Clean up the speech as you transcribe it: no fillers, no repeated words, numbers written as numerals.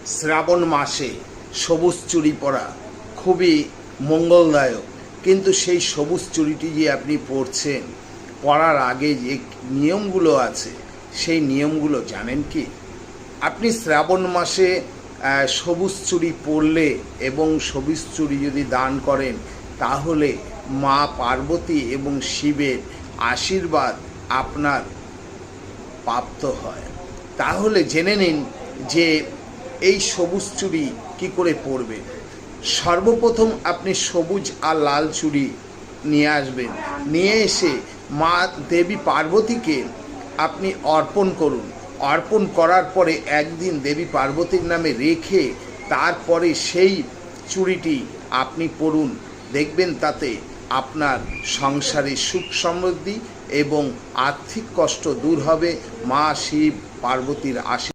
শ্রাবণ মাসে সবুজ চুড়ি পরা খুবই মঙ্গলদায়ক, কিন্তু সেই সবুজ চুড়িটি যে আপনি পরছেন, পরার আগে যে নিয়মগুলো আছে সেই নিয়মগুলো জানেন কি? আপনি শ্রাবণ মাসে সবুজ চুড়ি পরলে এবং সবুজ চুড়ি যদি দান করেন, তাহলে মা পার্বতী এবং শিবের আশীর্বাদ আপনার প্রাপ্ত হয়। তাহলে জেনে নিন যে এই সবুজ চুড়ি কী করে পরবেন। সর্বপ্রথম আপনি সবুজ আর লাল চুড়ি নিয়ে আসবেন, নিয়ে এসে মা দেবী পার্বতীকে আপনি অর্পণ করুন। অর্পণ করার পরে একদিন দেবী পার্বতীর নামে রেখে তারপরে সেই চুড়িটি আপনি পরুন। দেখবেন তাতে আপনার সংসারে সুখ সমৃদ্ধি এবং আর্থিক কষ্ট দূর হবে। মা শিব পার্বতীর আশীর্বাদ